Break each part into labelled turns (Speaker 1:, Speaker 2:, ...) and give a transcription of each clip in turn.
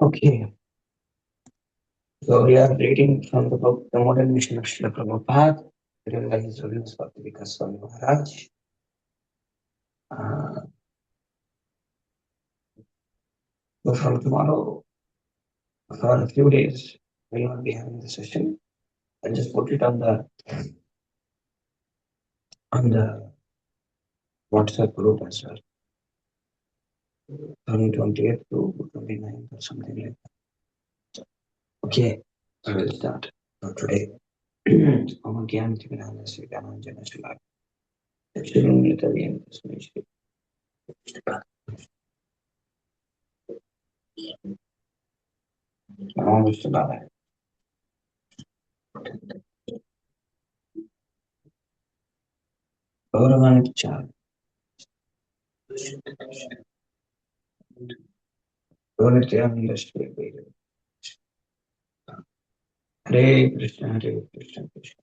Speaker 1: Okay, so we are reading from the book The Modern Mission of Srila Prabhupada, written by His Holiness Bhakti Vikas Swami Maharaj. So from tomorrow, for a few days, we will not be having the session. I just put it on the WhatsApp group as well. From 20th to 29th or something like that. Okay, I will start today. Om Gyan Tivinanda Sri Gamanjana Shalak. Shilunitavien Tasmai Shri Namo Vishnu Gauravan Chal. Gauravan Shri Hare Krishna, Hare Krishna, Krishna.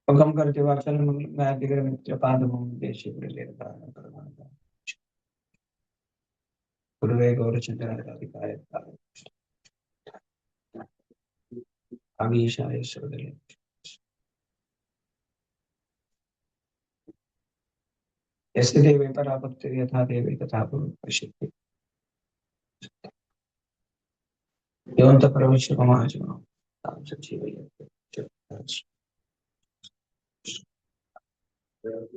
Speaker 1: Pagam Karti Vachalam Madhigara Mitra Padamam Deshi Prileta Guruve Gaurachandra Radhikaya Agisha Yasodale. Yesterday we parabhakti yatha devi tatha guru prashikti. Yonta pravishya pamajano. Tam sachiva yatha.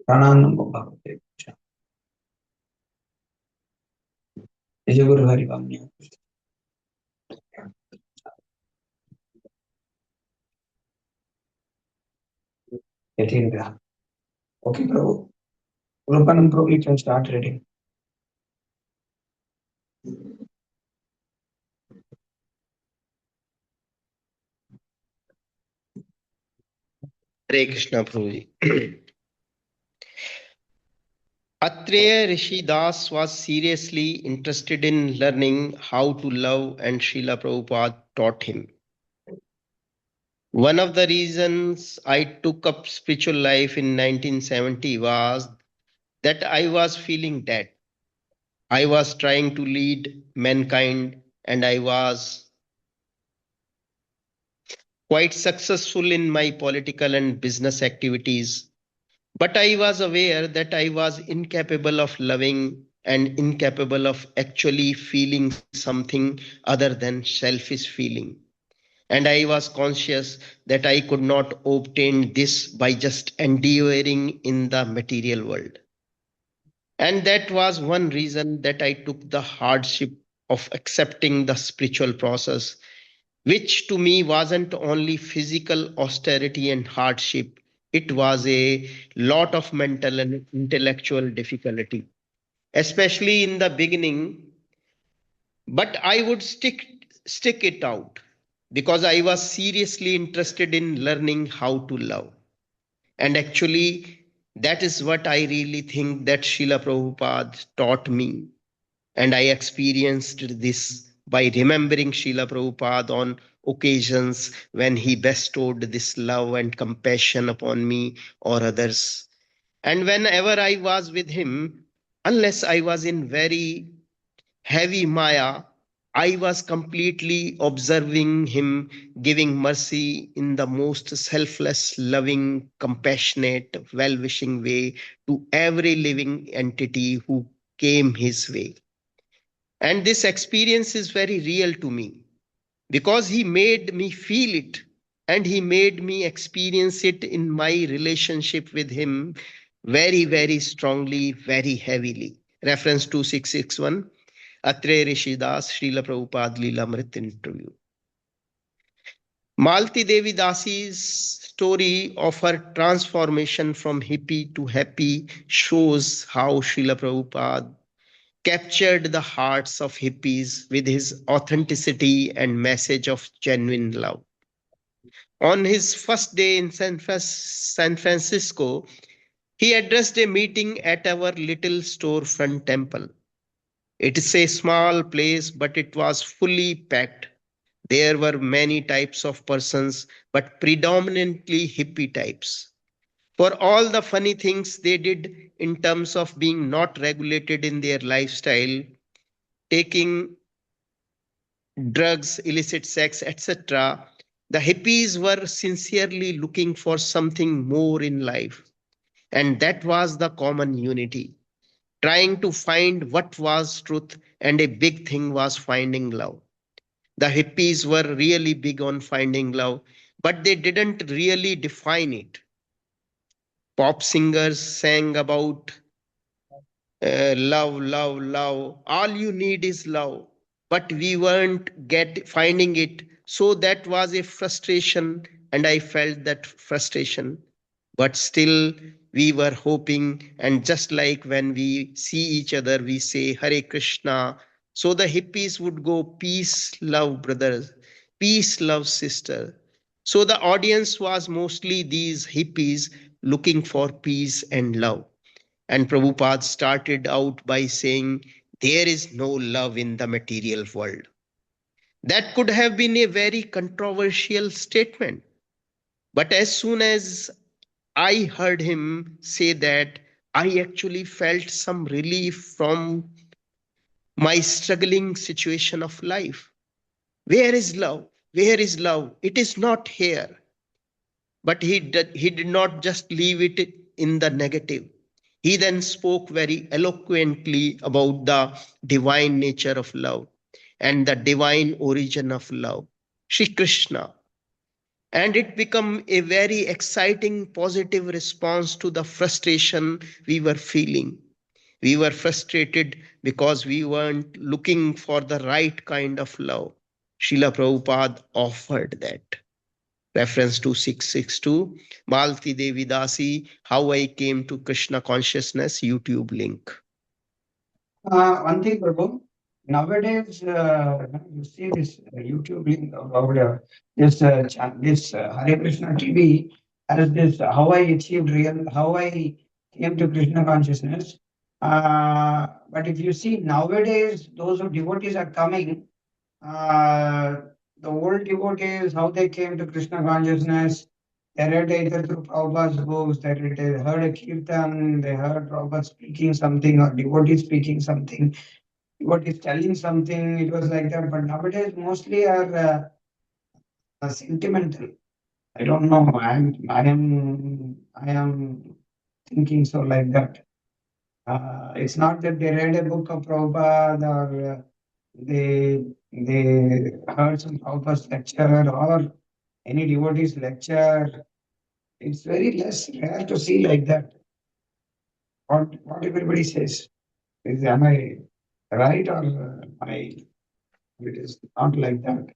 Speaker 1: Pranam bhagavate. Jai Guru Hari Vamya. Yatindra. Okay, Prabhu. Rupanam Prabhu, you can start reading.
Speaker 2: Hare Krishna Prabhuji. Atreya Rishi Das was seriously interested in learning how to love, and Srila Prabhupada taught him. One of the reasons I took up spiritual life in 1970 was that I was feeling dead. I was trying to lead mankind and I was quite successful in my political and business activities. But I was aware that I was incapable of loving and incapable of actually feeling something other than selfish feeling. And I was conscious that I could not obtain this by just enduring in the material world. And that was one reason that I took the hardship of accepting the spiritual process, which to me wasn't only physical austerity and hardship, it was a lot of mental and intellectual difficulty, especially in the beginning. But I would stick it out because I was seriously interested in learning how to love. And actually, that is what I really think that Srila Prabhupada taught me. And I experienced this by remembering Srila Prabhupada on occasions when he bestowed this love and compassion upon me or others. And whenever I was with him, unless I was in very heavy Maya, I was completely observing him giving mercy in the most selfless, loving, compassionate, well wishing way to every living entity who came his way. And this experience is very real to me because he made me feel it and he made me experience it in my relationship with him very, very strongly, very heavily. Reference 2661. Atre Rishidas, Srila Prabhupada Leelamrit interview. Malti Devi Dasi's story of her transformation from hippie to happy shows how Srila Prabhupada captured the hearts of hippies with his authenticity and message of genuine love. On his first day in San Francisco, he addressed a meeting at our little storefront temple. It is a small place, but it was fully packed. There were many types of persons, but predominantly hippie types. For all the funny things they did in terms of being not regulated in their lifestyle, taking drugs, illicit sex, etc., the hippies were sincerely looking for something more in life. And that was the common unity, trying to find what was truth, and a big thing was finding love. The hippies were really big on finding love, but they didn't really define it. Pop singers sang about love, love, love. All you need is love. But we weren't get finding it. So that was a frustration, and I felt that frustration. But still, we were hoping, and just like when we see each other, we say Hare Krishna. So the hippies would go, peace, love, brothers, peace, love, sister. So the audience was mostly these hippies looking for peace and love. And Prabhupada started out by saying, there is no love in the material world. That could have been a very controversial statement. But as soon as I heard him say that, I actually felt some relief from my struggling situation of life. Where is love? Where is love? It is not here. But he did not just leave it in the negative. He then spoke very eloquently about the divine nature of love and the divine origin of love, Shri Krishna. And it became a very exciting, positive response to the frustration we were feeling. We were frustrated because we weren't looking for the right kind of love. Srila Prabhupada offered that. Reference to 662, Malti Devi Dasi, How I Came to Krishna Consciousness, YouTube link.
Speaker 1: One thing, Prabhu. Nowadays, you see this YouTube link about this Hare Krishna TV has this how I achieved real, how I came to Krishna consciousness. But if you see nowadays, those who devotees are coming, uh, the old devotees, how they came to Krishna consciousness, they read either through Prabhupada's books, they heard a kirtan, they heard Prabhupada speaking something or devotee speaking something, devotee telling something, it was like that. But nowadays, mostly are sentimental. I don't know. I am thinking so like that. It's not that they read a book of Prabhupada or they heard some Prabhupada's lecture or any devotee's lecture. It's very less rare to see like that. What everybody says. Am I right or it is not like that?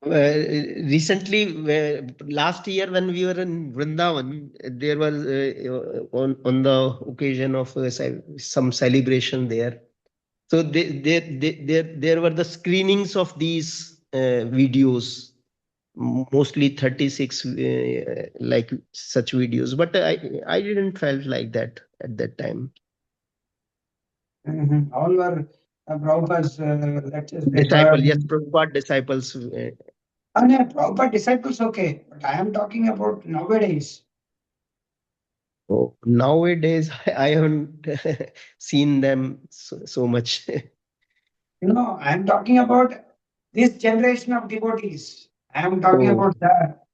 Speaker 2: Recently, last year when we were in Vrindavan, there was on the occasion of some celebration there. So there were the screenings of these videos, mostly 36 like such videos. But I didn't felt like that at that time.
Speaker 1: All were Prabhupada's lectures they
Speaker 2: Disciple,
Speaker 1: heard.
Speaker 2: yes, Prabhupada disciples.
Speaker 1: And Prabhupada disciples, okay. But I am talking about nowadays.
Speaker 2: Oh, nowadays, I haven't seen them so much.
Speaker 1: No, I am talking about this generation of devotees. I am talking
Speaker 2: Oh,
Speaker 1: about that.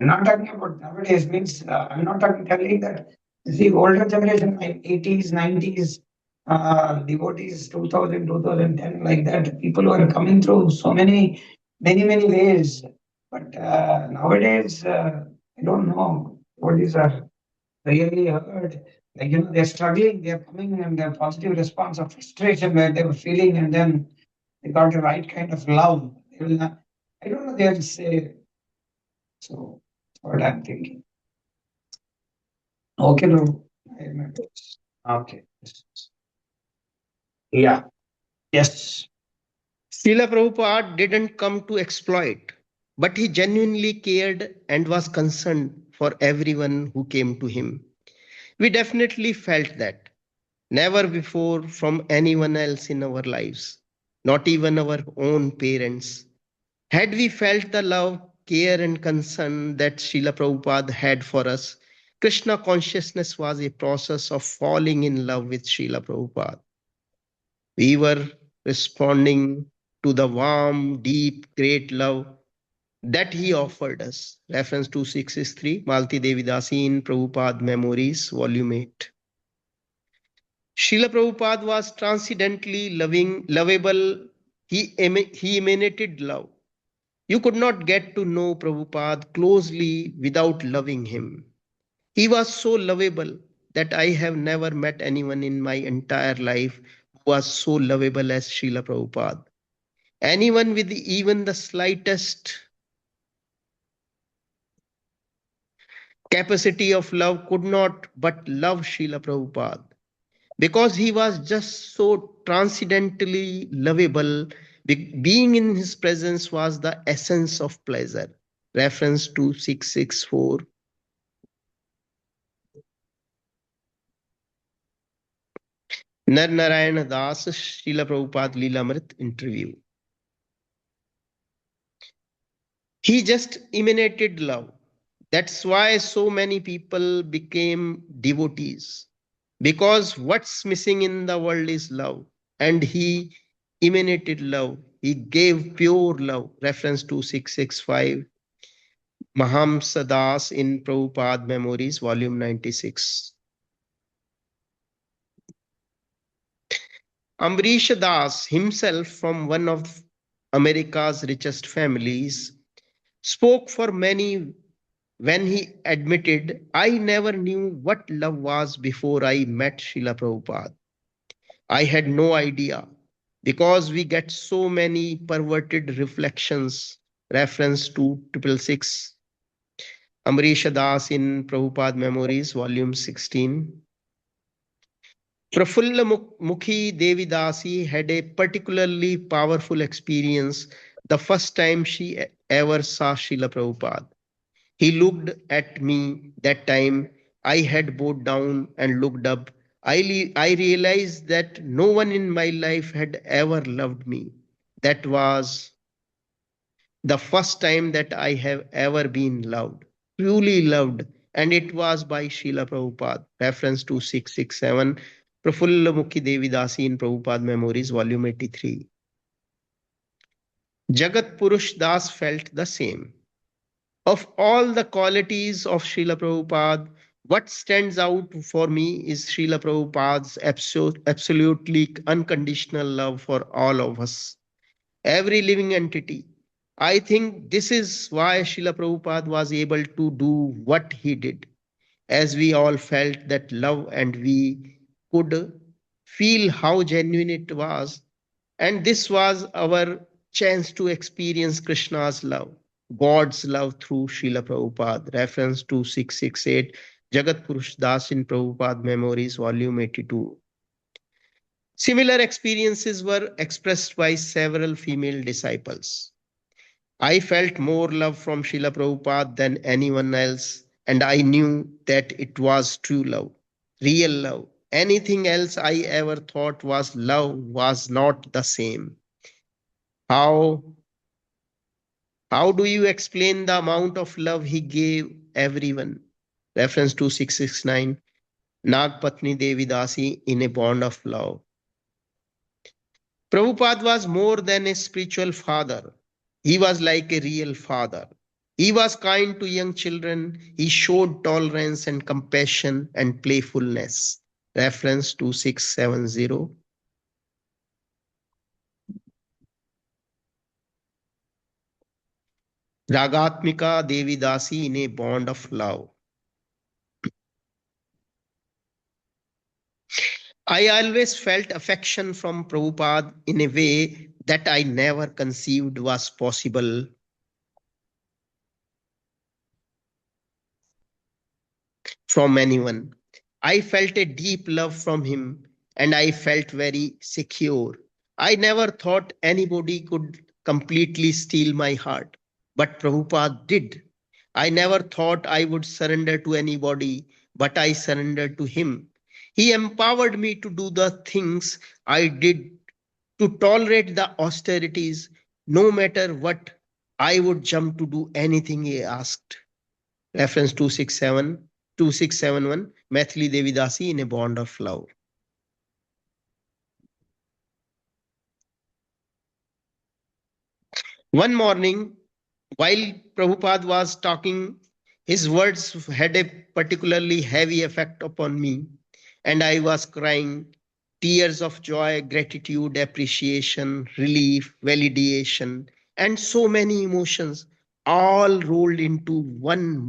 Speaker 1: I'm not talking about nowadays. Means I'm not telling that the older generation, like 80s, 90s, devotees, 2000, 2010, like that. People who are coming through so many ways. But nowadays, I don't know. Devotees are really hurt. Like, they're struggling, they're coming and their positive response of frustration where they were feeling, and then they got the right kind of love. They will not, I don't know, they'll say, so that's what I'm thinking. Okay, no. Okay. Yeah. Yes.
Speaker 2: Srila Prabhupada didn't come to exploit, but he genuinely cared and was concerned for everyone who came to him. We definitely felt that. Never before from anyone else in our lives, not even our own parents. Had we felt the love, care, and concern that Srila Prabhupada had for us, Krishna consciousness was a process of falling in love with Srila Prabhupada. We were responding to the warm, deep, great love that he offered us. Reference 2663, Malti Devidasi in Prabhupada Memories, Volume 8. Srila Prabhupada was transcendently loving, lovable. He emanated love. You could not get to know Prabhupada closely without loving him. He was so lovable that I have never met anyone in my entire life who was so lovable as Srila Prabhupada. Anyone with even the slightest capacity of love could not but love Srila Prabhupada because he was just so transcendently lovable. Being in his presence was the essence of pleasure. Reference to 664. Nar Narayana Das, Srila Prabhupada Leelamrit interview. He just emanated love. That's why so many people became devotees. Because what's missing in the world is love. And he emanated love. He gave pure love. Reference to 665. Mahamsa Das in Prabhupada Memories, Volume 96. Amrish Das, himself from one of America's richest families, spoke for many when he admitted, I never knew what love was before I met Srila Prabhupada. I had no idea because we get so many perverted reflections. Reference to 666. Amrish Das in Prabhupada Memories, Volume 16. Prafulla Mukhi Devidasi had a particularly powerful experience the first time she ever saw Srila Prabhupada. He looked at me that time. I had bowed down and looked up. I realized that no one in my life had ever loved me. That was the first time that I have ever been loved, truly loved, and it was by Srila Prabhupada. Reference to 667, Prafulla Mukhi Devidasi in Prabhupada Memories, Volume 83. Jagat Purush Das felt the same. Of all the qualities of Srila Prabhupada, what stands out for me is Srila Prabhupada's absolutely unconditional love for all of us, every living entity. I think this is why Srila Prabhupada was able to do what he did, as we all felt that love and we could feel how genuine it was. And this was our chance to experience Krishna's love, God's love through Srila Prabhupada. Reference to 668, Jagat Purush Das in Prabhupada Memories, Volume 82. Similar experiences were expressed by several female disciples. I felt more love from Srila Prabhupada than anyone else, and I knew that it was true love, real love. Anything else I ever thought was love was not the same. How how do you explain the amount of love he gave everyone? Reference to 669, Nagpatni Devi Dasi in a bond of love. Prabhupada was more than a spiritual father. He was like a real father. He was kind to young children. He showed tolerance and compassion and playfulness. Reference to 670. Ragatmika Devi Dasi in a bond of love. I always felt affection from Prabhupada in a way that I never conceived was possible from anyone. I felt a deep love from him and I felt very secure. I never thought anybody could completely steal my heart, but Prabhupada did. I never thought I would surrender to anybody, but I surrendered to him. He empowered me to do the things I did, to tolerate the austerities. No matter what, I would jump to do anything he asked. Reference 2671, Maithili Devidasi in a bond of love. One morning, while Prabhupada was talking, his words had a particularly heavy effect upon me, and I was crying tears of joy, gratitude, appreciation, relief, validation, and so many emotions all rolled into one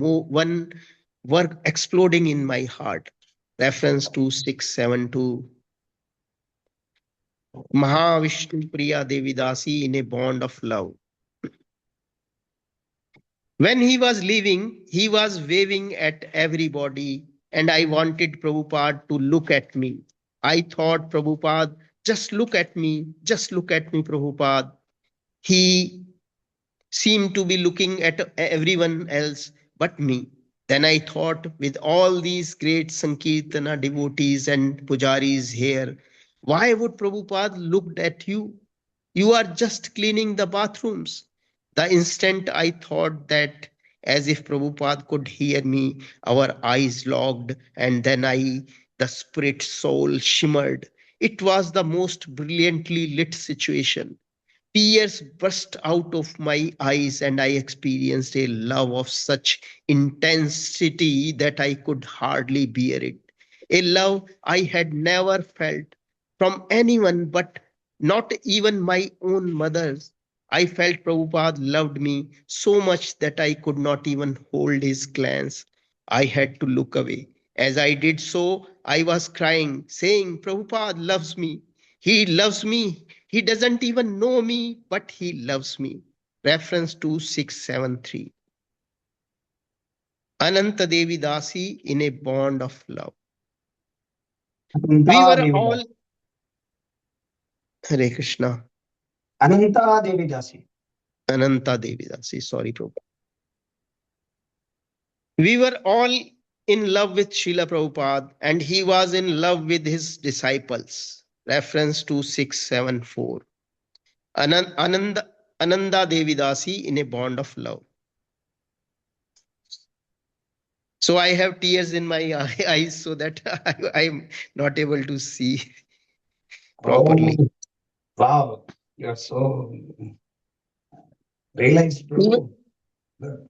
Speaker 2: work exploding in my heart. Reference to 672. Mahavishnu Priya Devidasi in a bond of love. When he was leaving, he was waving at everybody, and I wanted Prabhupada to look at me. I thought, Prabhupada, just look at me, Prabhupada. He seemed to be looking at everyone else but me. Then I thought, with all these great Sankirtana devotees and pujaris here, why would Prabhupada look at you? You are just cleaning the bathrooms. The instant I thought that, as if Prabhupada could hear me, our eyes locked, and then the spirit soul shimmered. It was the most brilliantly lit situation. Tears burst out of my eyes, and I experienced a love of such intensity that I could hardly bear it. A love I had never felt from anyone, but not even my own mother's. I felt Prabhupada loved me so much that I could not even hold his glance. I had to look away. As I did so, I was crying, saying, Prabhupada loves me. He loves me. He doesn't even know me, but he loves me. Reference to 673. Ananta Devi Dasi in a bond of love. We
Speaker 1: Ananta
Speaker 2: were
Speaker 1: Devidasi.
Speaker 2: all Hare Krishna.
Speaker 1: Ananta Devidasi.
Speaker 2: Ananta Devi Dasi. Sorry, Prabhupada. We were all in love with Srila Prabhupada, and he was in love with his disciples. Reference to 674. Ananda Devi Dasi in a bond of love. So I have tears in my eyes so that I am not able to see properly.
Speaker 1: Oh, wow. You're so realized,
Speaker 2: Even,
Speaker 1: Prabhu. Good.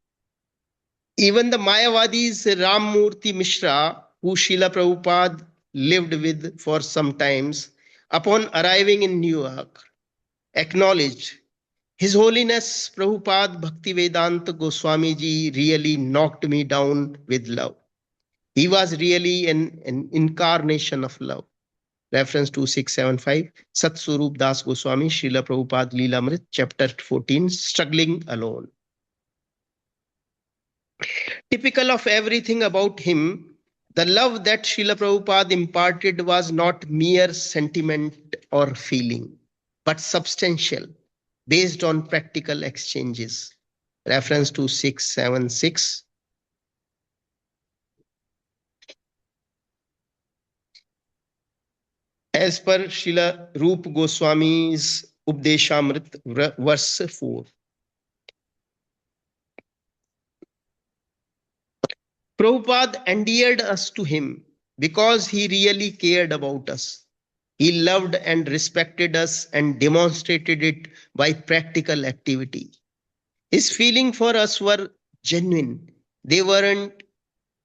Speaker 2: even the Mayavadis, Ram Murthy Mishra, who Srila Prabhupada lived with for some times, upon arriving in New York, acknowledged His Holiness Prabhupada Bhaktivedanta Goswami Ji really knocked me down with love. He was really an incarnation of love. Reference to 675, Satswarup Das Goswami, Srila Prabhupada Leelamrit, chapter 14, Struggling Alone. Typical of everything about him, the love that Srila Prabhupada imparted was not mere sentiment or feeling, but substantial, based on practical exchanges. Reference to 676. As per Srila Rup Goswami's Updeshamrit, verse 4. Prabhupada endeared us to him because he really cared about us. He loved and respected us and demonstrated it by practical activity. His feelings for us were genuine. They weren't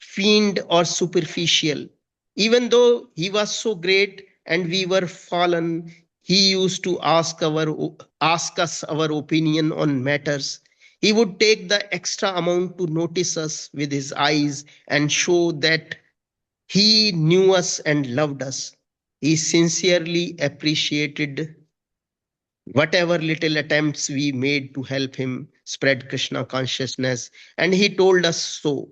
Speaker 2: feigned or superficial. Even though he was so great and we were fallen, he used to ask us our opinion on matters. He would take the extra amount to notice us with his eyes and show that he knew us and loved us. He sincerely appreciated whatever little attempts we made to help him spread Krishna consciousness, and he told us so.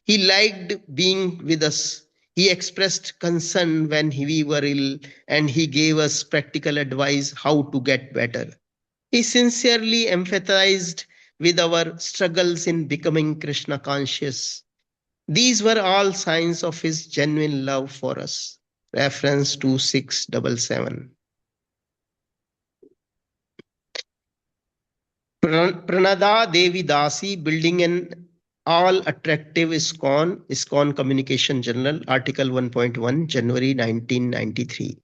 Speaker 2: He liked being with us. He expressed concern when we were ill, and he gave us practical advice how to get better. He sincerely empathized with our struggles in becoming Krishna conscious. These were all signs of his genuine love for us. Reference to 677. Pranada Devi Dasi building an all attractive ISKCON Communication Journal, Article 1.1, January 1993.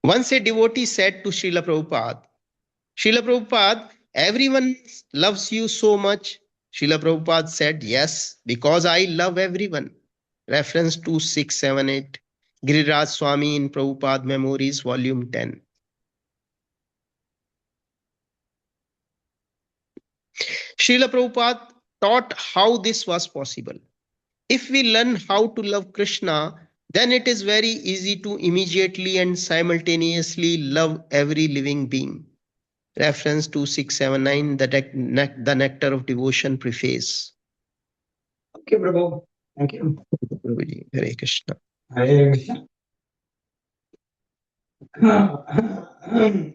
Speaker 2: Once a devotee said to Srila Prabhupada, everyone loves you so much. Srila Prabhupada said, yes, because I love everyone. Reference to 678. Giriraj Swami in Prabhupada Memories, Volume 10. Srila Prabhupada taught how this was possible. If we learn how to love Krishna, then it is very easy to immediately and simultaneously love every living being. Reference to 679, the Nectar of Devotion Preface.
Speaker 1: Okay, Prabhu. Thank you.
Speaker 2: Prabhuji, Hare Krishna.
Speaker 1: Hare Krishna.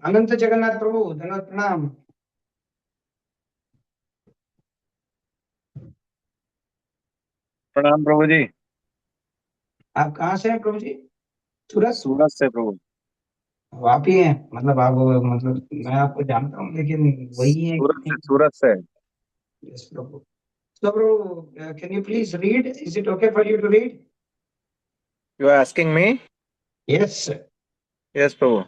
Speaker 1: अनंत जगन्नाथ प्रभु धन्यवाद प्रणाम.
Speaker 3: प्रणाम प्रभु जी.
Speaker 1: आप कहाँ से हैं प्रभु जी? सूरत.
Speaker 3: सूरत से प्रभु.
Speaker 1: आप ही हैं? मतलब आप, मतलब मैं आपको जानता हूँ लेकिन वही है.
Speaker 3: सूरत से.
Speaker 1: Yes, Prabhu. So, Prabhu, can you please read? Is it okay for you to read?
Speaker 3: You are asking me?
Speaker 1: Yes, sir.
Speaker 3: Yes, Prabhu.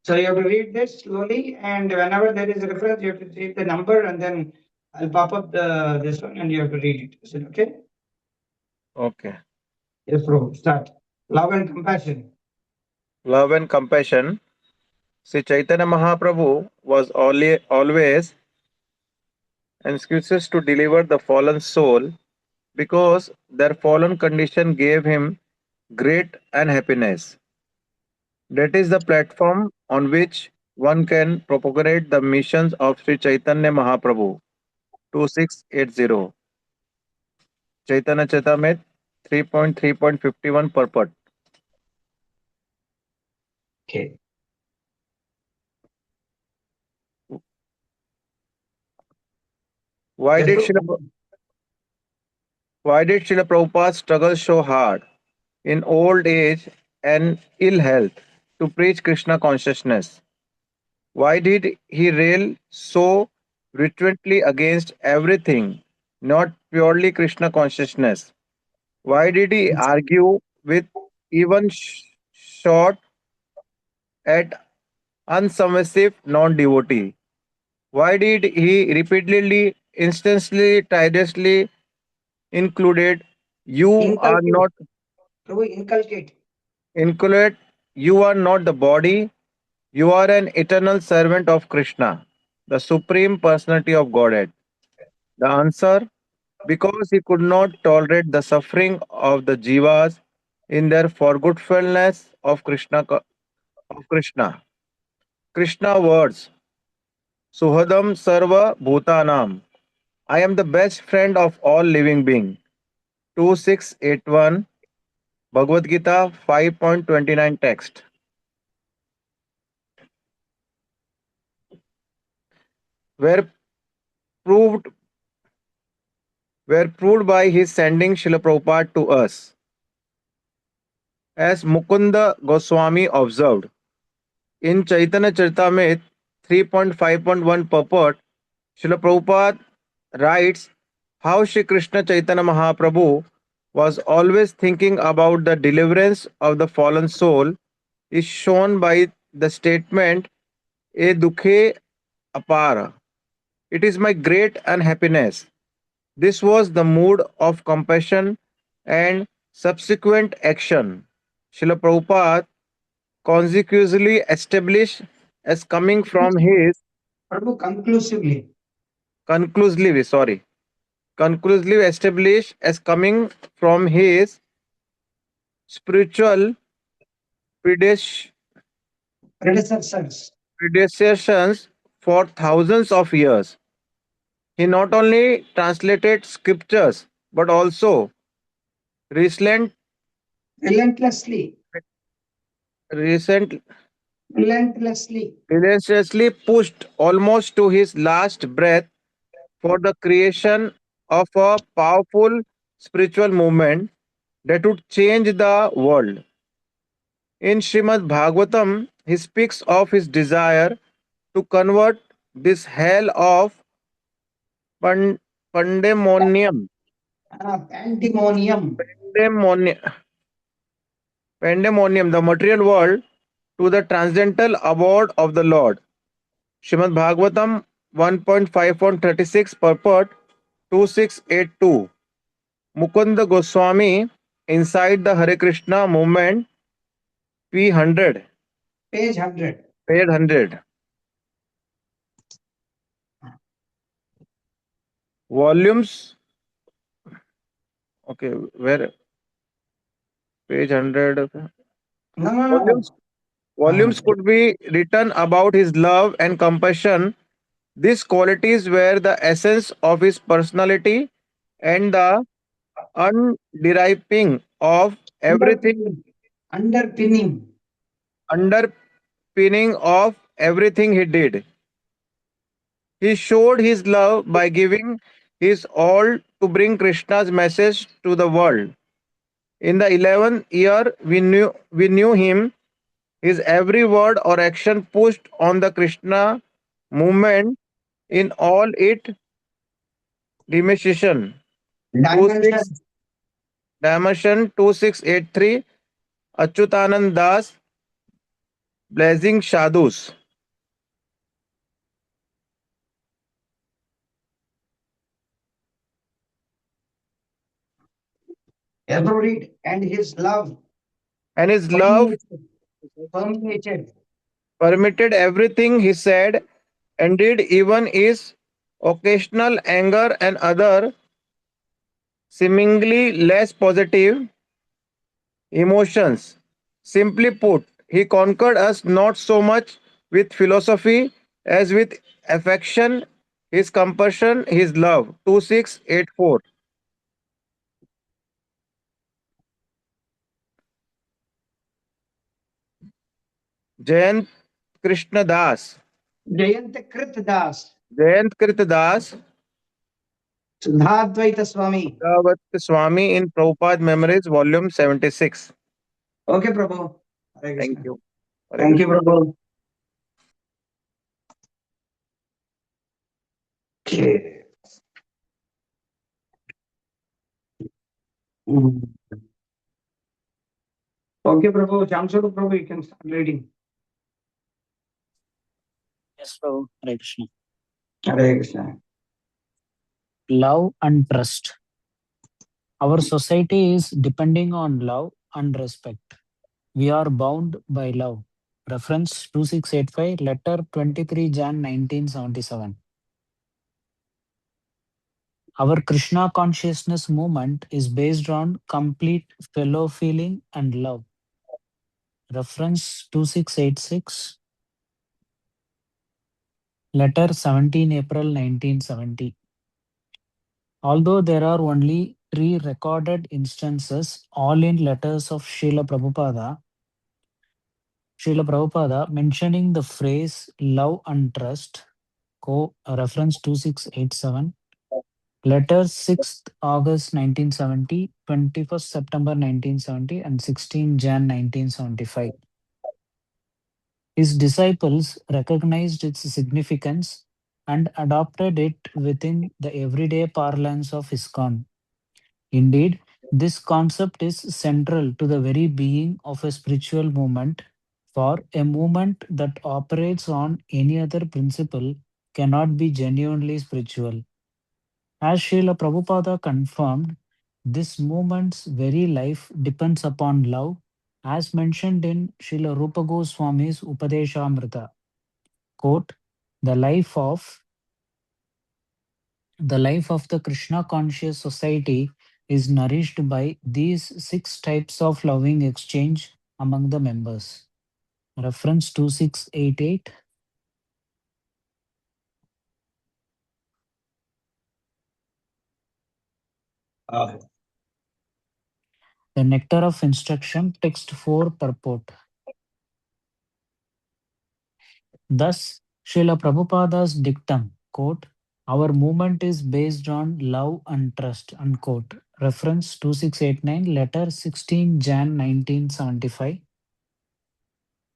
Speaker 1: So you have to read this slowly, and whenever there is a reference, you have to take the number, and then I'll pop up this one, and you have to read it. Is it okay?
Speaker 3: Okay.
Speaker 1: Yes, Prabhu. Start. Love and compassion.
Speaker 3: Love and compassion. Sri Chaitanya Mahaprabhu was always anxious to deliver the fallen soul because their fallen condition gave him great unhappiness. That is the platform on which one can propagate the missions of Sri Chaitanya Mahaprabhu. 2680. Chaitanya Charitamrita 3.3.51 purport.
Speaker 1: Okay.
Speaker 3: Why
Speaker 1: Yes,
Speaker 3: did
Speaker 1: Prabhu.
Speaker 3: Srila Prabhupada struggle so hard in old age and ill health to preach Krishna consciousness? Why did he rail so vehemently against everything, not purely Krishna consciousness? Why did he argue with even short at unsubmissive non-devotee? Why did he repeatedly, instantly, tirelessly included you are
Speaker 1: Inculcate.
Speaker 3: not
Speaker 1: Prabhu, inculcate.
Speaker 3: included you are not the body, you are an eternal servant of Krishna, the supreme personality of Godhead? The answer, because he could not tolerate the suffering of the jivas in their forgetfulness of Krishna. Krishna words, Suhadam Sarva Bhutanam. I am the best friend of all living beings. 2681 Bhagavad Gita 5.29 text. Were proved were proved by his sending Srila Prabhupada to us. As Mukunda Goswami observed, in Chaitanya Charitamrita 3.5.1 purport, Srila Prabhupada writes how Sri Krishna Chaitanya Mahaprabhu was always thinking about the deliverance of the fallen soul is shown by the statement E dukhe apara. It is my great unhappiness. This was the mood of compassion and subsequent action. Srila Prabhupada consequently established as coming from his
Speaker 1: Prabhu, conclusively.
Speaker 3: conclusively established as coming from his spiritual predec-
Speaker 1: Predecessors.
Speaker 3: predecessors for thousands of years. He not only translated scriptures but also recent,
Speaker 1: Relentlessly.
Speaker 3: recent
Speaker 1: relentlessly.
Speaker 3: relentlessly pushed almost to his last breath for the creation of a powerful spiritual movement that would change the world. In Srimad Bhagavatam, he speaks of his desire to convert this hell of pan- pandemonium,
Speaker 1: Pandemonium.
Speaker 3: pandemonium, pandemonium, the material world, to the transcendental abode of the Lord. Srimad Bhagavatam 1.5.36 purport 2682. Mukunda Goswami inside the Hare Krishna movement P100,
Speaker 1: Page 100.
Speaker 3: page 100. Volumes, okay, where page 100. Okay.
Speaker 1: No, no,
Speaker 3: Volumes,
Speaker 1: no.
Speaker 3: volumes could be written about his love and compassion. These qualities were the essence of his personality and the underpinning of everything,
Speaker 1: Underpinning. Underpinning.
Speaker 3: underpinning of everything he did. He showed his love by giving his all to bring Krishna's message to the world. In the 11th year, we knew him. His every word or action pushed on the Krishna movement in all its dimension. 26
Speaker 1: Dimension.
Speaker 3: dimension 2683 Achyutanand Das Blazing Sadhus.
Speaker 1: Embodied and his love
Speaker 3: And his love
Speaker 1: permeated. Permeated.
Speaker 3: permitted everything he said and did, even his occasional anger and other seemingly less positive emotions. Simply put, he conquered us not so much with philosophy as with affection, his compassion, his love. 2684. Jayant Krishna Das.
Speaker 1: Jayanta Krit Das.
Speaker 3: Jayant Krita Das.
Speaker 1: Sudhadvaita Swami.
Speaker 3: Bhagavat Swami in Prabhupada Memories, Volume 76.
Speaker 1: Okay, Prabhu. Hare
Speaker 3: Thank
Speaker 1: Krishna.
Speaker 3: you. Hare
Speaker 1: Thank you,
Speaker 3: Krishna.
Speaker 1: Prabhu. Okay. Mm. Okay, Prabhu. Chamsuru Prabhu, you can start reading.
Speaker 4: Yes, Prabhu. Hare Krishna.
Speaker 1: Hare Krishna.
Speaker 4: Love and trust. Our society is depending on love and respect. We are bound by love. Reference 2685, letter 23 Jan 1977. Our Krishna consciousness movement is based on complete fellow feeling and love. Reference 2686, letter 17 April 1970. Although there are only 3 recorded instances, all in letters of Srila Prabhupada mentioning the phrase love and trust, reference 2687, letters 6th August 1970, 21st September 1970, and 16 Jan 1975. His disciples recognized its significance and adopted it within the everyday parlance of ISKCON. Indeed, this concept is central to the very being of a spiritual movement, for a movement that operates on any other principle cannot be genuinely spiritual. As Srila Prabhupada confirmed, this movement's very life depends upon love, as mentioned in Srila Rupa Goswami's Upadeshamrita. Quote, the life of the life of the Krishna conscious society is nourished by these 6 types of loving exchange among the members. Reference 2688. The Nectar of Instruction, Text 4 Purport. Thus, Srila Prabhupada's dictum, quote, our movement is based on love and trust, unquote. Reference 2689, letter 16 Jan 1975,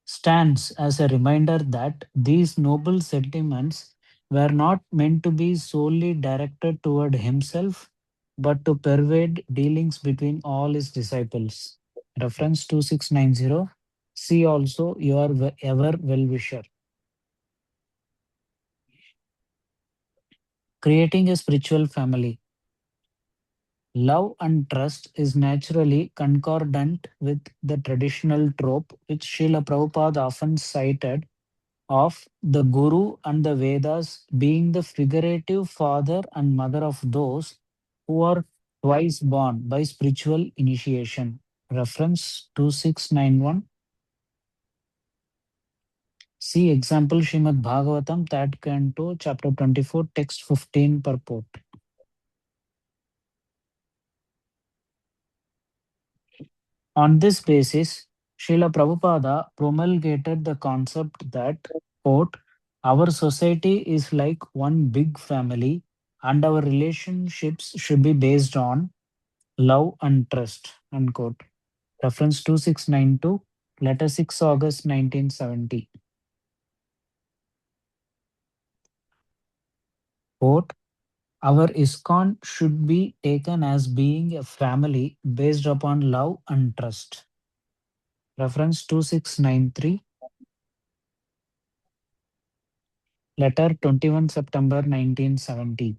Speaker 4: stands as a reminder that these noble sentiments were not meant to be solely directed toward himself, but to pervade dealings between all his disciples. Reference 2690. See also your ever well wisher. Creating a spiritual family. Love and trust is naturally concordant with the traditional trope which Srila Prabhupada often cited of the Guru and the Vedas being the figurative father and mother of those who are twice born by spiritual initiation. Reference 2691. See example Srimad Bhagavatam, third canto, chapter 24, text 15 purport. On this basis, Srila Prabhupada promulgated the concept that, quote, our society is like one big family and our relationships should be based on love and trust, unquote. Reference 2692, letter 6 August 1970. Quote, our ISKCON should be taken as being a family based upon love and trust. Reference 2693, letter 21 September 1970.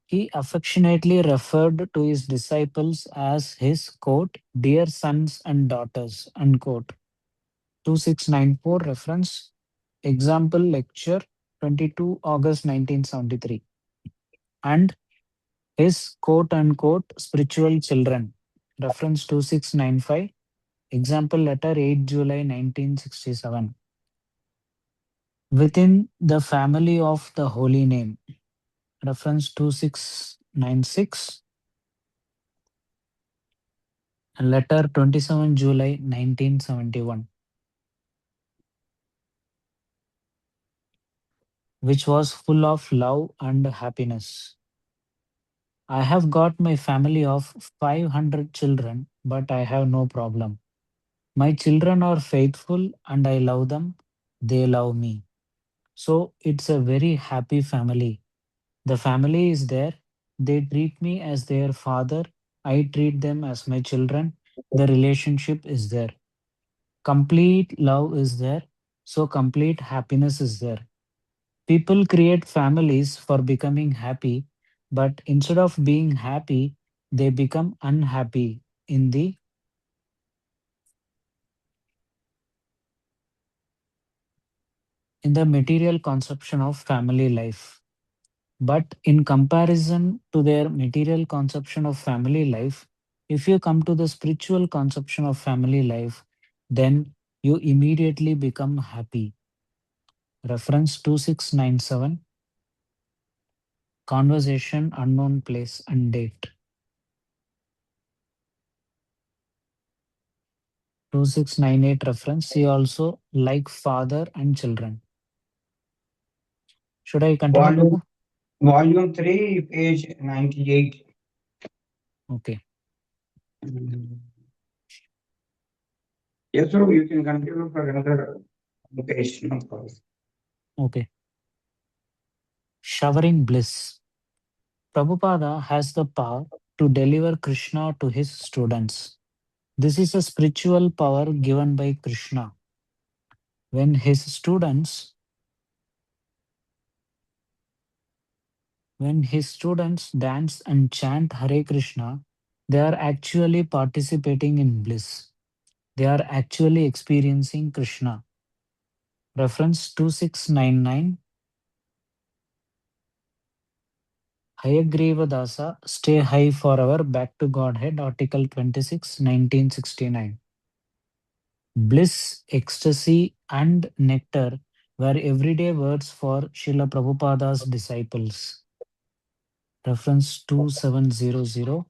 Speaker 4: He affectionately referred to his disciples as his, quote, dear sons and daughters, unquote. 2694 reference, example lecture 22 August 1973. And his, quote unquote, spiritual children, reference 2695, example letter 8 July 1967. Within the family of the holy name, reference 2696, letter 27 July 1971, which was full of love and happiness. I have got my family of 500 children, but I have no problem. My children are faithful and I love them. They love me. So it's a very happy family. The family is there. They treat me as their father. I treat them as my children. The relationship is there. Complete love is there. So complete happiness is there. People create families for becoming happy, but instead of being happy, they become unhappy in the material conception of family life. But in comparison to their material conception of family life, if you come to the spiritual conception of family life, then you immediately become happy. Reference 2697, conversation, unknown place and date. 2698 reference. See also like father and children. Should I continue,
Speaker 1: Volume,
Speaker 4: Prabhu?
Speaker 1: volume 3, page 98.
Speaker 4: Okay.
Speaker 1: Yes, sir, you can continue for another page. No problem.
Speaker 4: Okay. Showering bliss. Prabhupada has the power to deliver Krishna to his students. This is a spiritual power given by Krishna. When his students when his students dance and chant Hare Krishna, they are actually participating in bliss. They are actually experiencing Krishna. Reference 2699. Hayagreva Dasa, Stay High Forever, Back to Godhead, Article 26, 1969. Bliss, ecstasy, and nectar were everyday words for Srila Prabhupada's disciples. Reference 2700.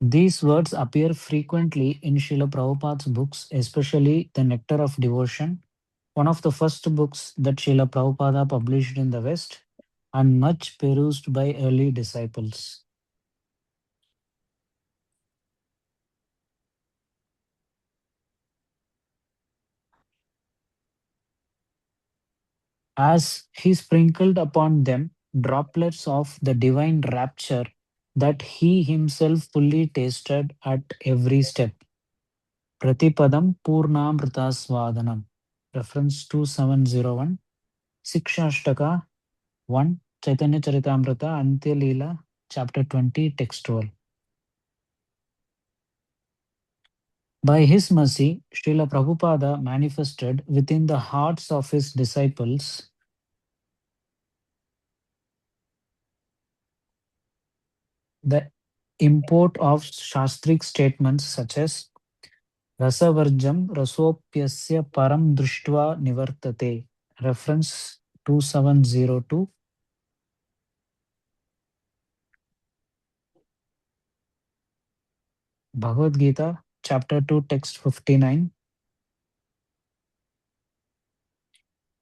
Speaker 4: These words appear frequently in Srila Prabhupada's books, especially The Nectar of Devotion, one of the first books that Srila Prabhupada published in the West and much perused by early disciples. As he sprinkled upon them droplets of the divine rapture that he himself fully tasted at every step. Pratipadam Purnamritasvadanam. Reference 2701. Sikshashtaka 1. Chaitanya Charitamrita Antya Leela, Chapter 20, Text 12. By his mercy, Srila Prabhupada manifested within the hearts of his disciples the import of Shastric statements such as Rasavarjam Rasopyasya Param Drishtva Nivartate. Reference 2702. Bhagavad Gita, Chapter 2, Text 59.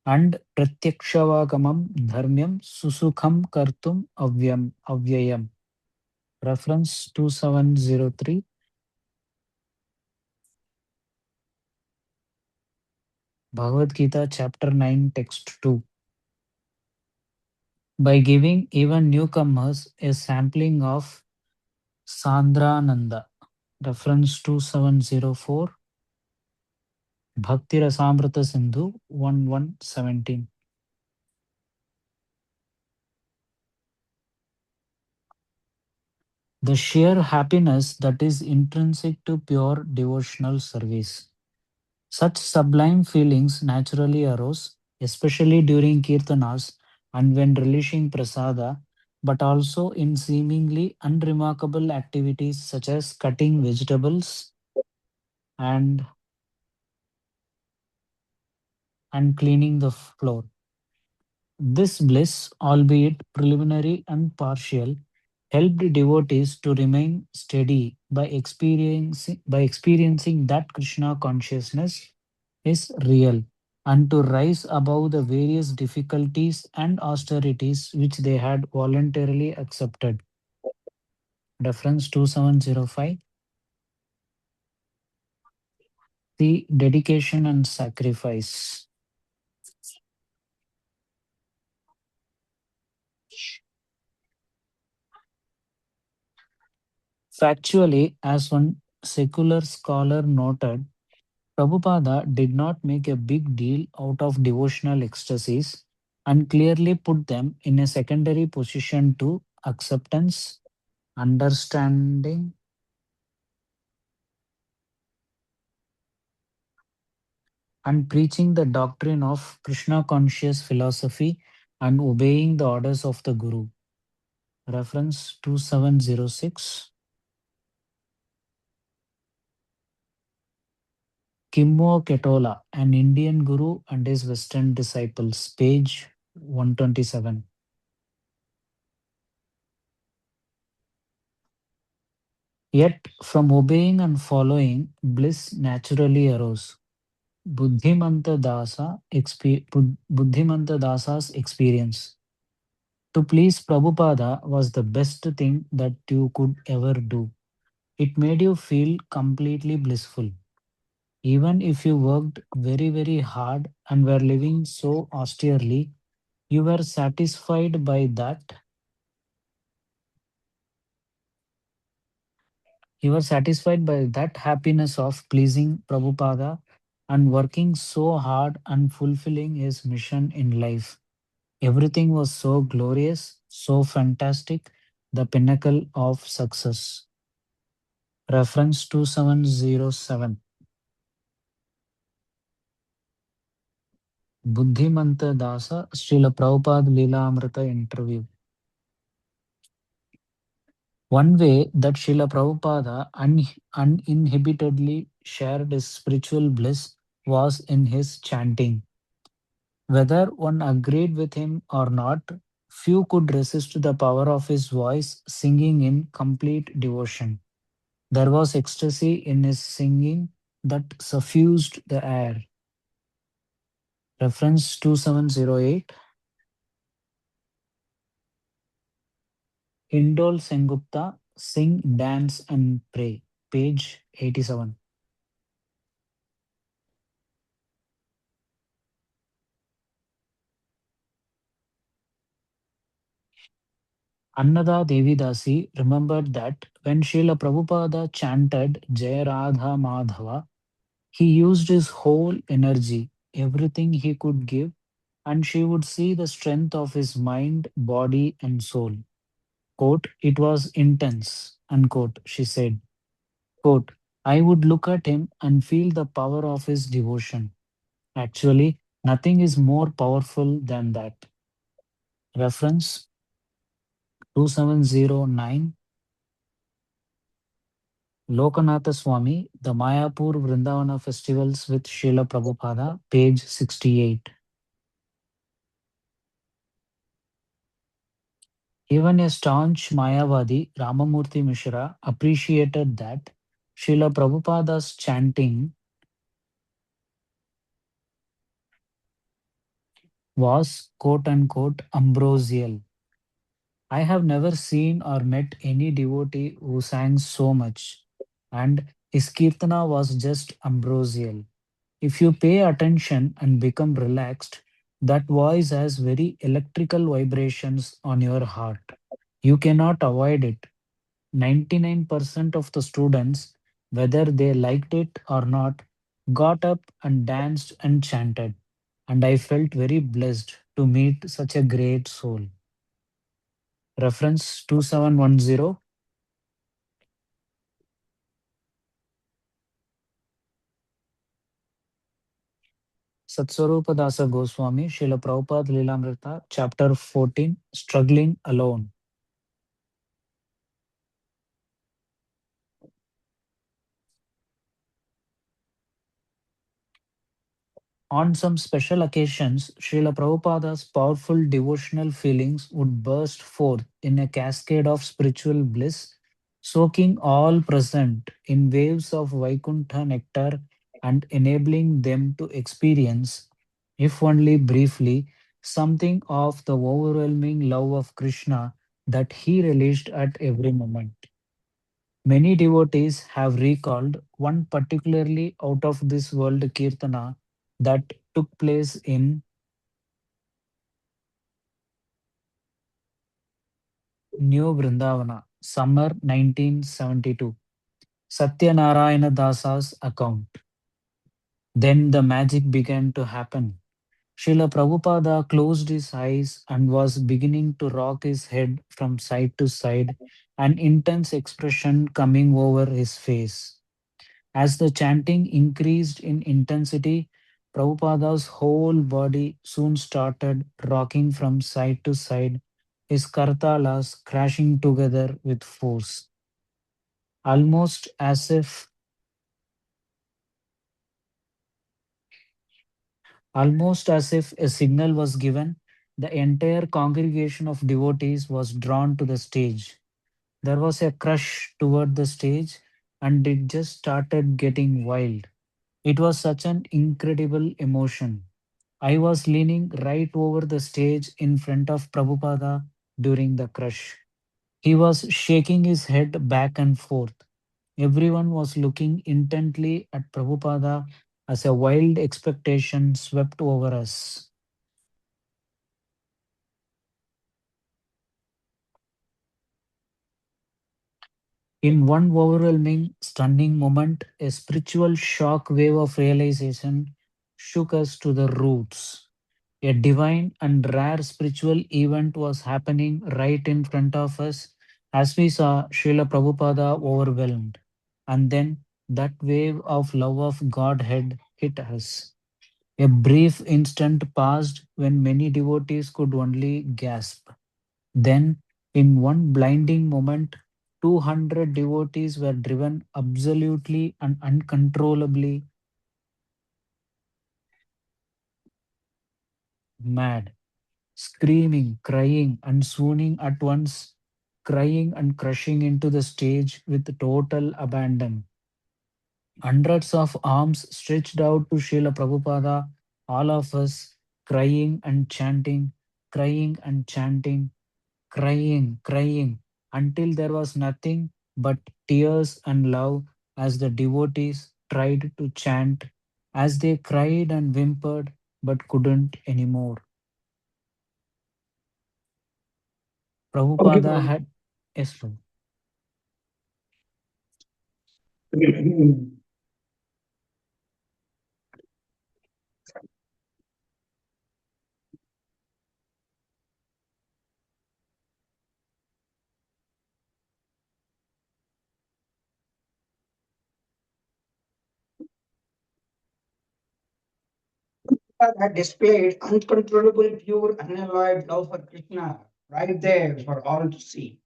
Speaker 4: And Pratyakshavāgamam Dharmyam Susukham Kartum Avyayam. Reference 2703. Bhagavad Gita, Chapter 9, Text 2. By giving even newcomers a sampling of Sandrananda. Reference 2704. Bhakti Rasamrita Sindhu 1117. The sheer happiness that is intrinsic to pure devotional service. Such sublime feelings naturally arose, especially during kirtanas and when relishing prasada, but also in seemingly unremarkable activities such as cutting vegetables and, and cleaning the floor. This bliss, albeit preliminary and partial, helped devotees to remain steady by experiencing that Krishna consciousness is real and to rise above the various difficulties and austerities which they had voluntarily accepted. Reference 2705. The dedication and sacrifice. Factually, as one secular scholar noted, Prabhupada did not make a big deal out of devotional ecstasies and clearly put them in a secondary position to acceptance, understanding, and preaching the doctrine of Krishna conscious philosophy and obeying the orders of the Guru. Reference 2706. Kimmo Ketola, an Indian Guru and his Western disciples, page 127. Yet from obeying and following, bliss naturally arose. Buddhimanta Dasa's experience. To please Prabhupada was the best thing that you could ever do. It made you feel completely blissful. Even if you worked very, very hard and were living so austerely, you were satisfied by that. You were satisfied by that happiness of pleasing Prabhupada and working so hard and fulfilling his mission in life. Everything was so glorious, so fantastic, the pinnacle of success. Reference 2707. Buddhimanta Dasa, Srila Prabhupada Leela Amrita interview. One way that Srila Prabhupada uninhibitedly shared his spiritual bliss was in his chanting. Whether one agreed with him or not, few could resist the power of his voice singing in complete devotion. There was ecstasy in his singing that suffused the air. Reference 2708. Indol Sengupta, Sing, Dance and Pray. Page 87. Annada Devidasi remembered that when Srila Prabhupada chanted Jaya Radha Madhava, he used his whole energy, everything he could give, and she would see the strength of his mind, body, and soul. Quote, it was intense, unquote, she said. Quote, I would look at him and feel the power of his devotion. Actually, nothing is more powerful than that. Reference 2709. Lokanatha Swami, The Mayapur Vrindavana Festivals with Srila Prabhupada, page 68. Even a staunch Mayavadi, Ramamurthy Mishra, appreciated that Srila Prabhupada's chanting was quote unquote ambrosial. I have never seen or met any devotee who sang so much, and his kirtana was just ambrosial. If you pay attention and become relaxed, that voice has very electrical vibrations on your heart. You cannot avoid it. 99% of the students, whether they liked it or not, got up and danced and chanted. And I felt very blessed to meet such a great soul. Reference 2710. Satswarupa Dasa Goswami, Srila Prabhupada Lilamrita, Chapter 14, Struggling Alone. On some special occasions, Srila Prabhupada's powerful devotional feelings would burst forth in a cascade of spiritual bliss, soaking all present in waves of Vaikuntha nectar and enabling them to experience, if only briefly, something of the overwhelming love of Krishna that he relished at every moment. Many devotees have recalled one particularly out of this world kirtana that took place in New Vrindavana, summer 1972. Satyanarayana Dasa's account. Then the magic began to happen. Srila Prabhupada closed his eyes and was beginning to rock his head from side to side, an intense expression coming over his face. As the chanting increased in intensity, Prabhupada's whole body soon started rocking from side to side, his kartalas crashing together with force, almost as if a signal was given. The entire congregation of devotees was drawn to the stage. There was a crush toward the stage, and it just started getting wild. It was such an incredible emotion. I was leaning right over the stage in front of Prabhupada during the crush. He was shaking his head back and forth. Everyone was looking intently at Prabhupada as a wild expectation swept over us. In one overwhelming, stunning moment, a spiritual shock wave of realization shook us to the roots. A divine and rare spiritual event was happening right in front of us as we saw Srila Prabhupada overwhelmed. And then that wave of love of Godhead hit us. A brief instant passed when many devotees could only gasp. Then, in one blinding moment, 200 devotees were driven absolutely and uncontrollably mad, screaming, crying, and swooning at once. crying and crushing into the stage with total abandon. Hundreds of arms stretched out to Srila Prabhupada, all of us crying and chanting, crying and chanting, crying, until there was nothing but tears and love as the devotees tried to chant, as they cried and whimpered but couldn't anymore.
Speaker 1: Okay,
Speaker 4: Prabhupada
Speaker 1: Prabhu.
Speaker 4: had. Yes, Prabhu.
Speaker 1: Had displayed uncontrollable, pure, unalloyed love for Krishna right there for all to see.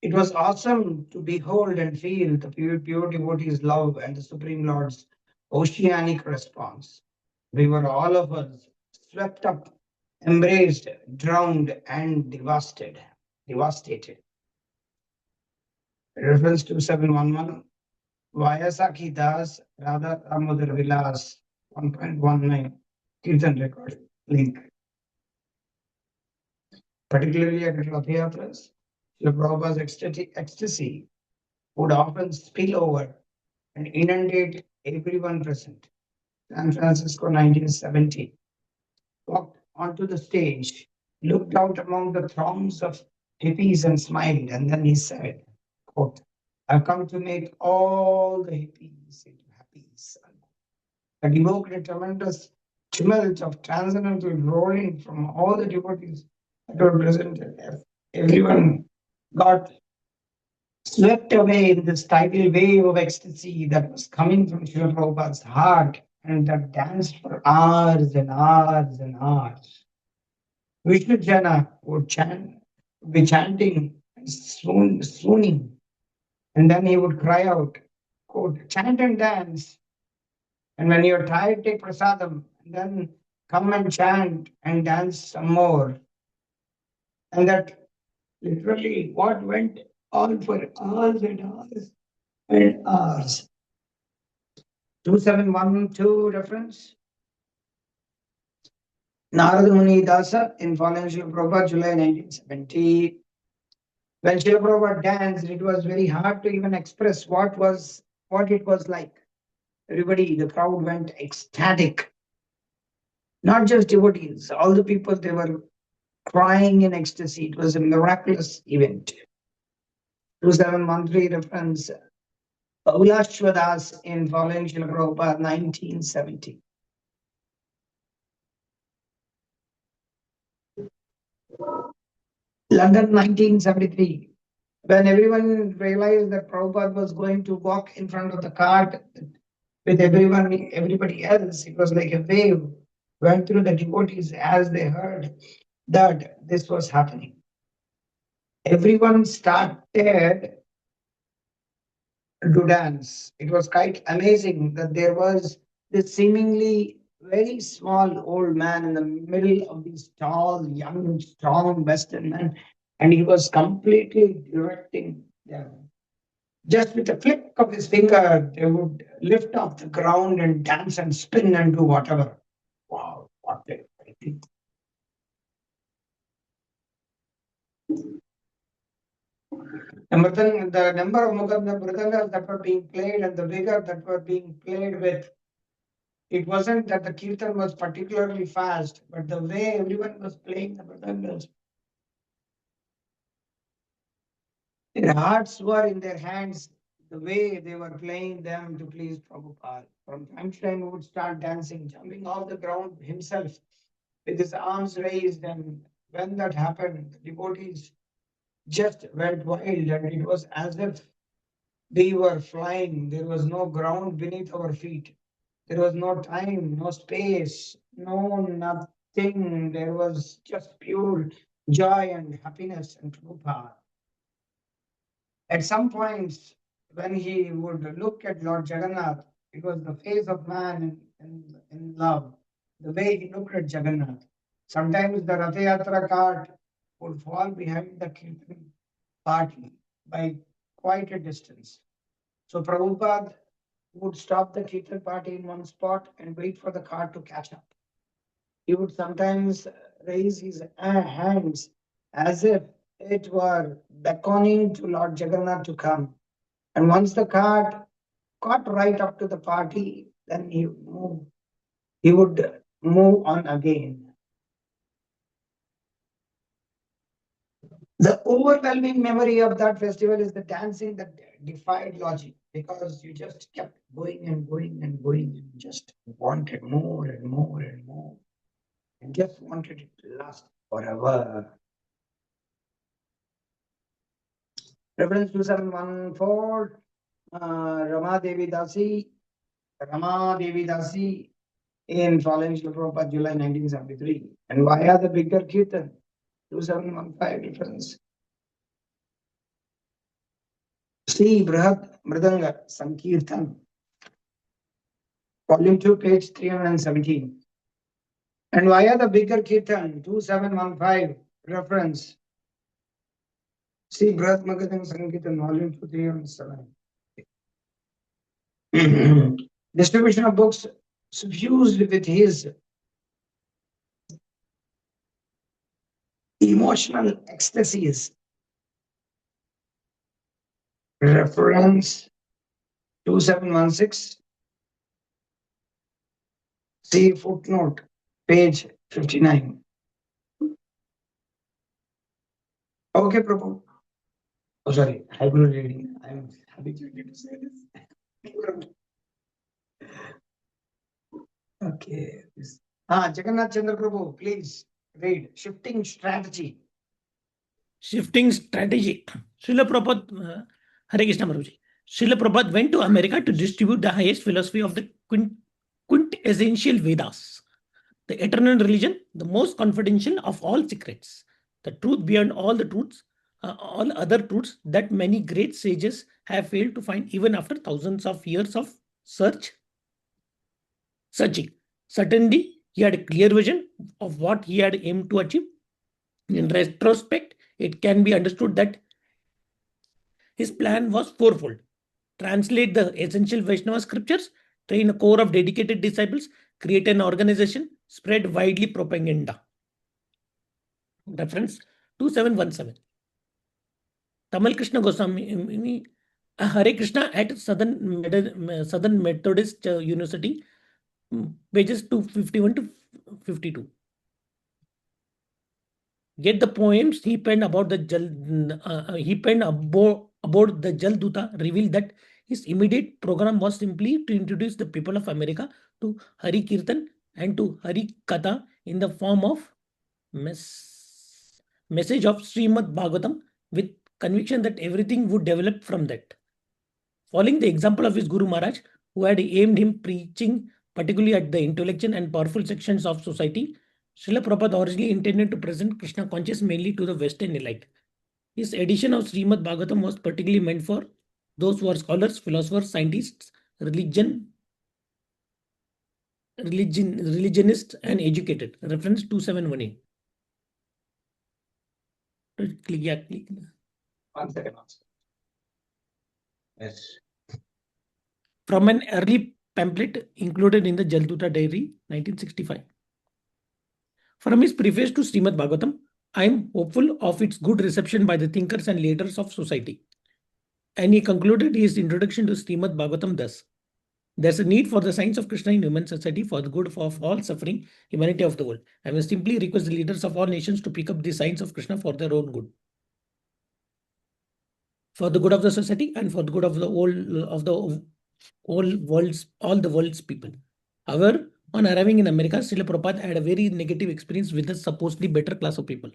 Speaker 1: It was awesome to behold and feel the pure devotee's love and the Supreme Lord's oceanic response. We were all of us swept up, embraced, drowned, and devastated. Reference 2711. Vayasaki Das, Radha Damodar Vilas, 1.19, Kirtan record link. Particularly at Rath Yatras, Srila Prabhupada's ecstasy would often spill over and inundate everyone present. San Francisco, 1970. Walked onto the stage, looked out among the throngs of hippies and smiled, and then he said, quote, I've come to make all the hippies into happies. That evoked a tremendous tumult of transcendental roaring from all the devotees that were present. Everyone got swept away in this tidal wave of ecstasy that was coming from Srila Prabhupada's heart and that danced for hours and hours and hours. Vishnu Jana would be chanting and swooning, and then he would cry out, quote, chant and dance, and when you're tired, take prasadam, and then come and chant and dance some more. And that literally what went on for hours and hours and hours. 2712 reference. Narada Muni Dasa in following Srila Prabhupada, July 1970. When Srila Prabhupada danced, it was very hard to even express what it was like. Everybody, the crowd went ecstatic. Not just devotees, all the people, they were crying in ecstasy. It was a miraculous event. 2713 reference. Paulashwadas in following Srila Prabhupada, 1970. London, 1973. When everyone realized that Prabhupada was going to walk in front of the cart with everybody else, it was like a wave went through the devotees as they heard that this was happening. Everyone started to dance. It was quite amazing that there was this seemingly very small old man in the middle of these tall, young, strong Western men, and he was completely directing them. Just with a flick of his finger, they would lift off the ground and dance and spin and do whatever. Wow, what a thing. The number of mridangas that were being played and the vigor that were being played with, it wasn't that the kirtan was particularly fast, but the way everyone was playing the mridangas, their hearts were in their hands, the way they were playing them to please Prabhupada. From time to time, he would start dancing, jumping off the ground himself with his arms raised. And when that happened, the devotees just went wild, and it was as if we were flying. There was no ground beneath our feet. There was no time, no space, no nothing. There was just pure joy and happiness and Prabhupada. At some points, when he would look at Lord Jagannath, it was the face of man in love, the way he looked at Jagannath. Sometimes the Rath Yatra cart would fall behind the kirtan party by quite a distance. So Prabhupada would stop the Kirtan party in one spot and wait for the cart to catch up. He would sometimes raise his hands as if it were beckoning to Lord Jagannath to come. And once the cart got right up to the party, then he would move on again. The overwhelming memory of that festival is the dancing that defied logic, because you just kept going and going and going and just wanted more and more and more and just wanted it to last forever. Reference 2714, Rama Devi Dasi in following Srila Prabhupada, July 1973. And via the bigger Kirtan, 2715 reference. See Brihad Mridanga Sankirtan, volume 2, page 317. And via the bigger Kirtan, 2715 reference. See Brihad Mridanga Sankirtan, volume 2, 317. Distribution of books suffused with his emotional ecstasies. Reference 2716. See footnote, page 59. Okay, Prabhu. Oh, sorry, I will reading. I'm habituated to say this. Okay. Jagannath Chandra Prabhu, please read Shifting Strategy.
Speaker 5: Shifting strategy. Srila Prabhupada, Hare Krishna Maharaj. Srila Prabhupada went to America to distribute the highest philosophy of the quintessential Vedas, the eternal religion, the most confidential of all secrets, the truth beyond all the truths, all other truths that many great sages have failed to find even after thousands of years of searching. Certainly, he had a clear vision of what he had aimed to achieve. In retrospect, it can be understood that his plan was fourfold: translate the essential Vaishnava scriptures, train a core of dedicated disciples, create an organization, spread widely propaganda. Reference 2717. Tamal Krishna Goswami, Hare Krishna at Southern Methodist University, pages 251 to 52. Yet the poems he penned about the about the Jal Duta revealed that his immediate program was simply to introduce the people of America to Hari Kirtan and to Hari Katha in the form of message of Srimad Bhagavatam, with conviction that everything would develop from that. Following the example of his Guru Maharaj, who had aimed him preaching particularly at the intellectual and powerful sections of society, Srila Prabhupada originally intended to present Krishna consciousness mainly to the Western elite. His edition of Srimad Bhagavatam was particularly meant for those who are scholars, philosophers, scientists, religionists, and educated. Reference 2718. Click.
Speaker 1: One second. Yes.
Speaker 5: From an early pamphlet included in the Jalduta Diary, 1965. From his preface to Srimad Bhagavatam, I am hopeful of its good reception by the thinkers and leaders of society. And he concluded his introduction to Srimad Bhagavatam thus: there's a need for the science of Krishna in human society for the good of all suffering humanity of the world. I will simply request the leaders of all nations to pick up the science of Krishna for their own good, for the good of the society and for the good of the all the world's people. However, on arriving in America, Srila Prabhupada had a very negative experience with the supposedly better class of people.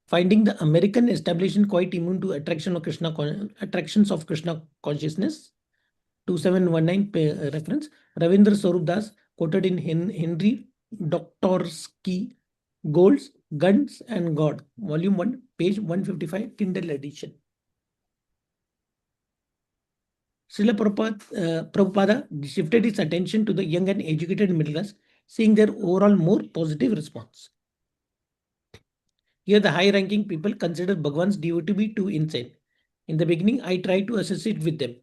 Speaker 5: Finding the American establishment quite immune to attractions of Krishna consciousness, 2719 reference, Ravindra Swarup Das quoted in Henry Doktorsky Gold's Guns and God, volume 1, page 155, Kindle edition. Srila Prabhupada shifted his attention to the young and educated middle class, seeing their overall more positive response. Here, the high-ranking people consider Bhagwan's devotee to be too insane. In the beginning, I tried to associate with them.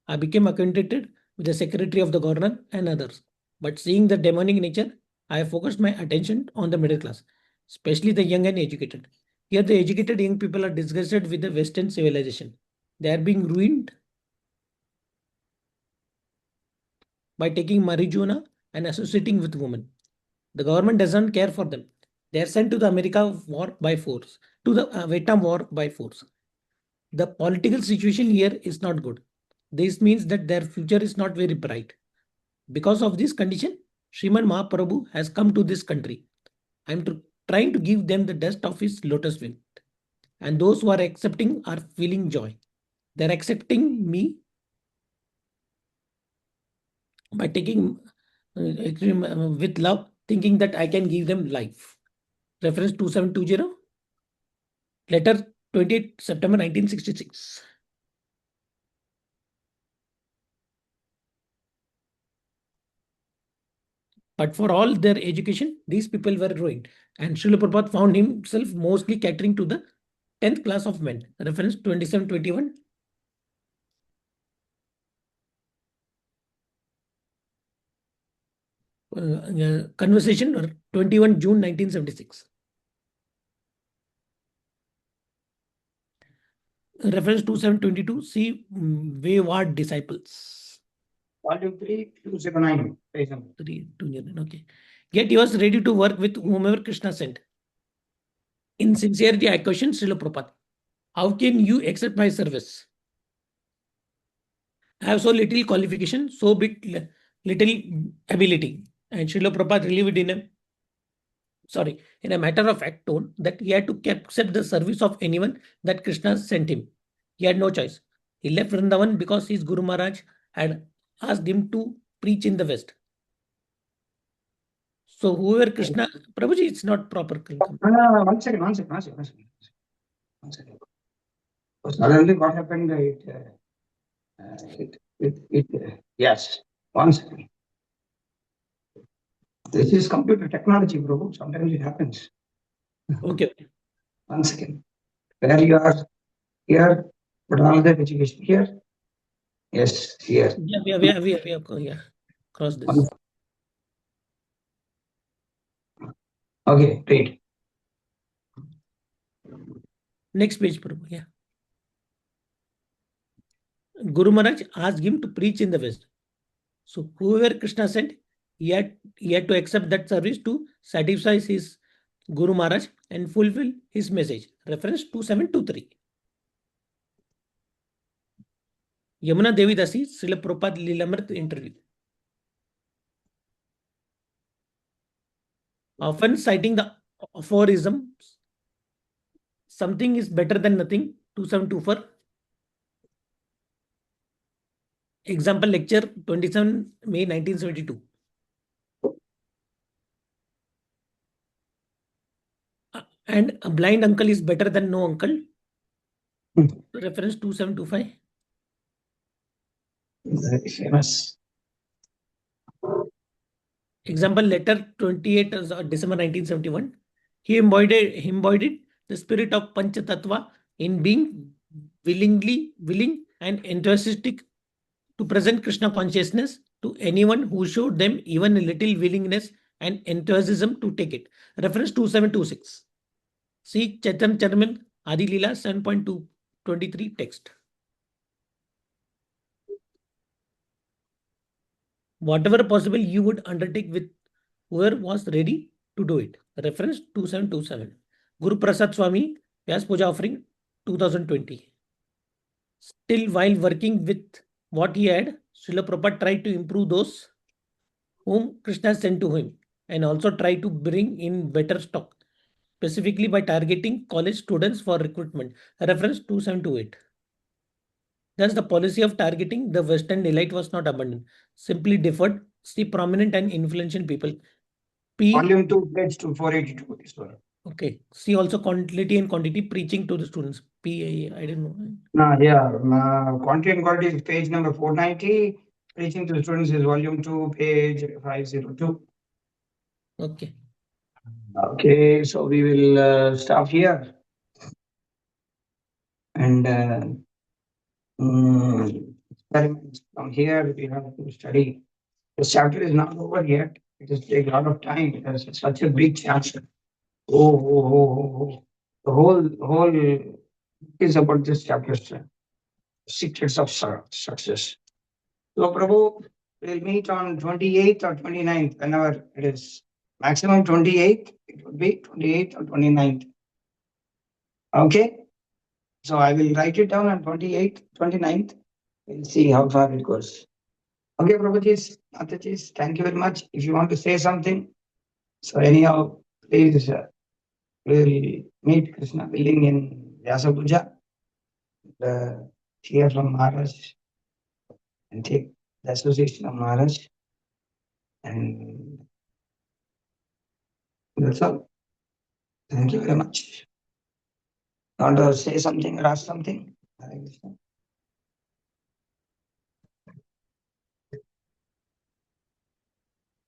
Speaker 5: I became acquainted with the secretary of the governor and others. But seeing the demonic nature, I have focused my attention on the middle class, especially the young and educated. Here, the educated young people are disgusted with the Western civilization. They are being ruined by taking marijuana and associating with women. The government doesn't care for them. They are sent to the America war by force, to the Vietnam war by force. The political situation here is not good. This means that their future is not very bright. Because of this condition, Sriman Mahaprabhu has come to this country. I am trying to give them the dust of his lotus feet. And those who are accepting are feeling joy. They are accepting me by taking with love, thinking that I can give them life. Reference 2720, letter 28 September 1966. But for all their education, these people were ruined. And Srila Prabhupada found himself mostly catering to the 10th class of men. Reference 2721. Conversation 21 June 1976. Reference 2722. See Wayward Disciples.
Speaker 1: Volume 3, 209.
Speaker 5: 329. Okay. Yet he was ready to work with whomever Krishna sent. In sincerity, I question Srila Prabhupada. How can you accept my service? I have so little qualification, so little ability. And Srila Prabhupada relieved in a matter of fact tone that he had to accept the service of anyone that Krishna sent him. He had no choice. He left Vrindavan because his Guru Maharaj had asked him to preach in the West. So whoever Krishna, Prabhuji, it's not proper.
Speaker 1: No, one second. So suddenly what happened? Yes, one second. This is computer technology, bro. Sometimes it happens.
Speaker 5: Okay.
Speaker 1: One second. Where you are here, but another education here. Yes, here.
Speaker 5: Yeah. Cross this.
Speaker 1: Okay, great.
Speaker 5: Next page, Prabhu. Yeah. Guru Maharaj asked him to preach in the West. So whoever Krishna sent, he had to accept that service to satisfy his Guru Maharaj and fulfill his message. Reference 2723. Yamuna Devi Dasi, Srila Prabhupada Lilamrit interview. Often citing the aphorism, something is better than nothing, 2724. Example lecture 27 May 1972. And a blind uncle is better than no uncle. Reference 2725.
Speaker 1: Very famous.
Speaker 5: Example letter 28 December 1971. He embodied the spirit of Pancha Tattva in being willing and enthusiastic to present Krishna consciousness to anyone who showed them even a little willingness and enthusiasm to take it. Reference 2726. See Chaitanya Charitamrita Adi Leela 7.223 text. Whatever possible you would undertake with whoever was ready to do it. Reference 2727. Guru Prasad Swami, Vyas Puja offering 2020. Still, while working with what he had, Srila Prabhupada tried to improve those whom Krishna sent to him and also tried to bring in better stock, specifically by targeting college students for recruitment. Reference 2728. Thus, the policy of targeting the Western elite was not abandoned, simply deferred. See prominent and influential people.
Speaker 1: Volume 2, page 482. This one.
Speaker 5: Okay. See also quality and quantity preaching to the students. I don't know.
Speaker 1: Quantity and quality is page number 490. Preaching to the students is volume 2, page 502.
Speaker 5: Okay.
Speaker 1: Okay, so we will stop here. And experiments from here we have to study. The chapter is not over yet. It will take a lot of time because it's such a big chapter. Oh. The whole book is about this chapter, secrets of success. So Prabhu will meet on 28th or 29th, whenever it is. Maximum 28th, it would be 28th or 29th. Okay? So I will write it down on 28th, 29th. We'll see how far it goes. Okay, Prabhuji, Mataji, thank you very much. If you want to say something, so anyhow, please, we'll meet Krishna willing in Vyasa Puja, hear from Maharaj and take the association of Maharaj. And that's all. Thank you very much. You want to say something or ask something? Hare Krishna.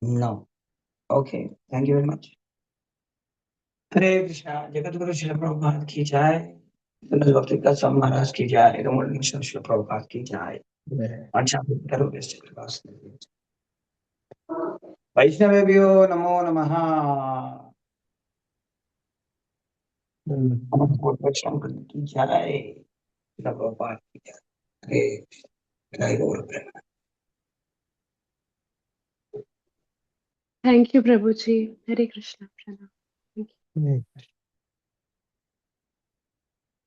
Speaker 1: No. Okay, thank you very much. Hare Krishna, Jagadguru Srila Prabhupada ki jai. Vinod Bhakti Kasam Maharaj ki jai. Ramon Mission Srila Prabhupada ki jai. Acha Karo Vesti Krivas. Vaishnavebhyo Namo Namaha. Namo Vaishnava ki jai. Srila Prabhupada ki jai. Hare Krishna. Jai Gaur Prema.
Speaker 6: Thank you, Prabhuji. Hare Krishna. Pranam. Thank you.